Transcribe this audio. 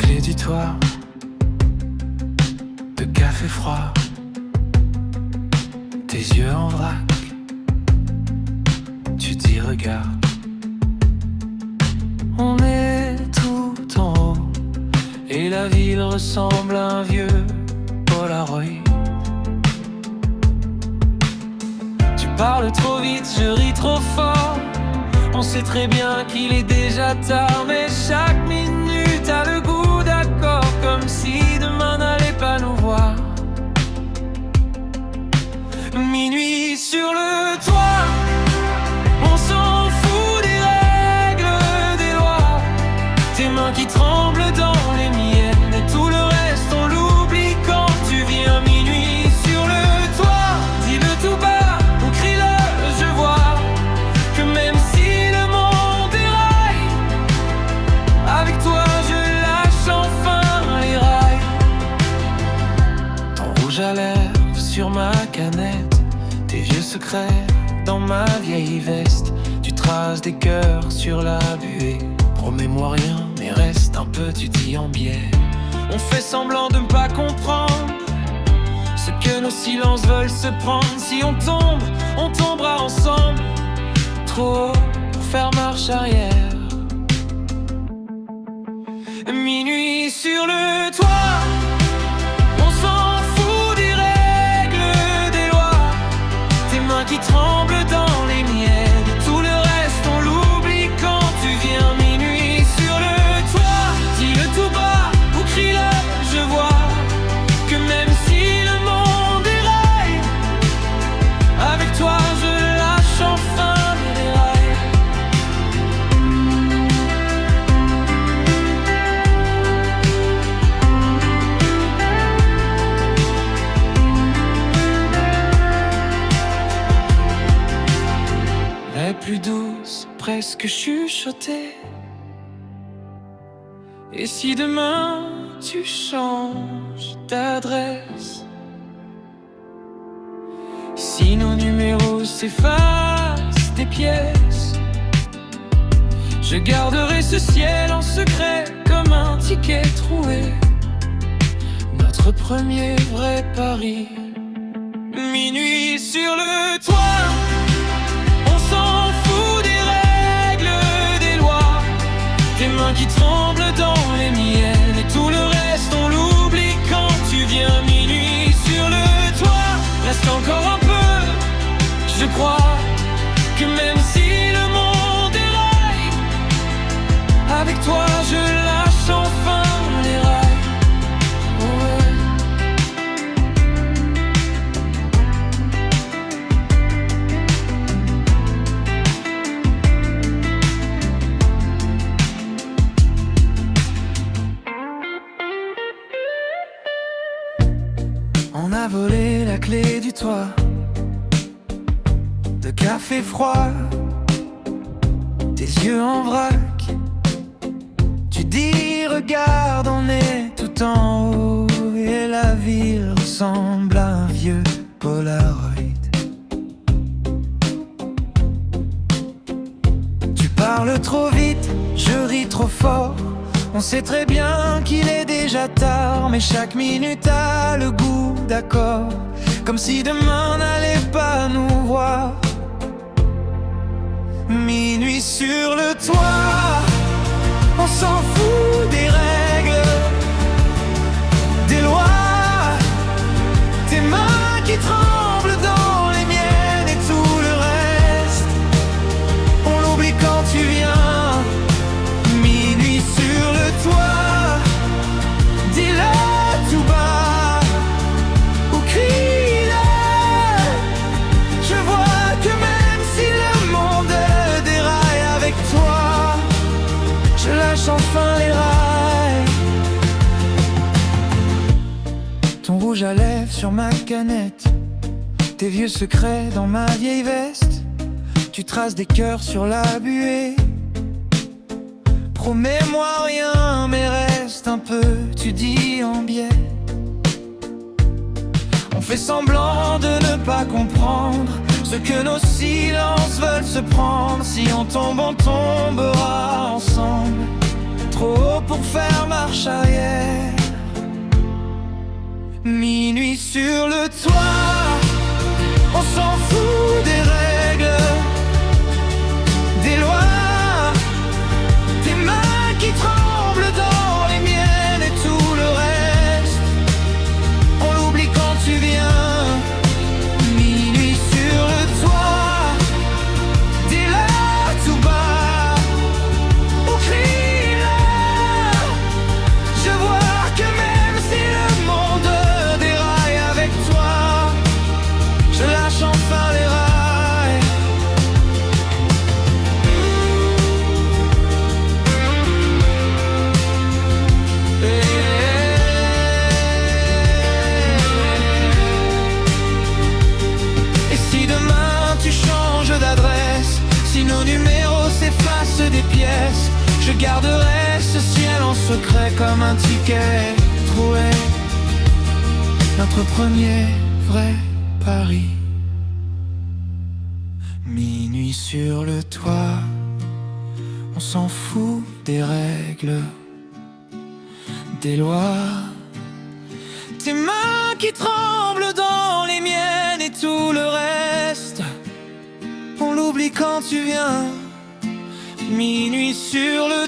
clé du toit, de café froid, tes yeux en vrac. Tu dis regarde, on est tout en haut et la ville ressemble à un vieux Polaroid. Tu parles trop vite, je ris trop fort. On sait très bien qu'il est déjà tard, mais chaque minute a le goût d'accord, comme si demain n'allait pas nous voir. Minuit sur le toit, on s'en fout des règles, des lois. Tes mains qui tremblent dans les miennes, et tout le reste on l'oublie quand tu viens. Minuit sur le toit, dis-le tout bas ou crie-le, je vois que même si le monde déraille, avec toi je lâche enfin les rails. Ton rouge à lèvres sur ma canette, tes vieux secrets dans ma vieille veste. Tu traces des cœurs sur la buée. Promets-moi rien, mais reste un peu, tu dis en biais. On fait semblant de ne pas comprendre ce que nos silences veulent se prendre. Si on tombe, on tombera ensemble. Trop haut pour faire marche arrière. Minuit sur le toit, on s'en fout des règles, des lois. Tes mains qui tremblent dans les miennes, tout le reste on l'oublie quand tu viens. Minuit sur le toit, dis-le tout bas ou crie-le, je vois que même si le monde déraille, avec toi je lâche enfin les rails. Les plus douces, presque chuchotées. Et si demain tu changes d'adresse, si nos numéros s'effacent des pièces, je garderai ce ciel en secret comme un ticket troué. Notre premier vrai pari. Minuit sur le toit, on s'en fout des règles, des lois. Tes mains qui tremblent dans les miennes, et tout le reste on l'oublie quand tu viens. Minuit sur le toit, reste encore un peu. Je crois que même si le monde déraille, avec toi je lâche enfin les rails. On a volé la clé du toit, de café froid, tes yeux en vrac. Tu dis regarde, on est tout en haut et la ville ressemble à un vieux Polaroid. Tu parles trop vite, je ris trop fort. On sait très bien qu'il est déjà tard, mais chaque minute a le goût d'accord, comme si demain n'allait pas nous voir. Minuit sur le toit, on s'en fout des règles, des lois. Tes mains qui tremblent dans les miennes, et tout le reste on l'oublie quand tu viens. Minuit sur le toit, dis-le tout bas ou crie-le, je vois que même si le monde déraille, avec toi je lâche enfin les rails. Ton rouge à lèvres sur ma canette, tes vieux secrets dans ma vieille veste. Tu traces des cœurs sur la buée. Promets-moi rien, mais reste un peu, tu dis en biais. On fait semblant de ne pas comprendre ce que nos silences veulent se prendre. Si on tombe, on tombera ensemble. Trop haut trop pour faire marche arrière. Minuit sur le toit, on s'en fout des règles, des lois, tes mains qui tremblent dans les miennes et tout le reste, on l'oublie quand tu viens. Minuit sur le toit, dis là tout bas, ou crie là. Je vois que même si le monde déraille avec toi, je lâche enfin les rails. Et si demain tu changes d'adresse, si nos numéros s'effacent des pièces, je garderai ce ciel en secret comme un ticket troué, notre premier vrai Paris. Minuit sur le toit, on s'en fout des règles, des lois, tes mains qui tremblent dans les miennes et tout le reste, on l'oublie quand tu viens. Minuit sur le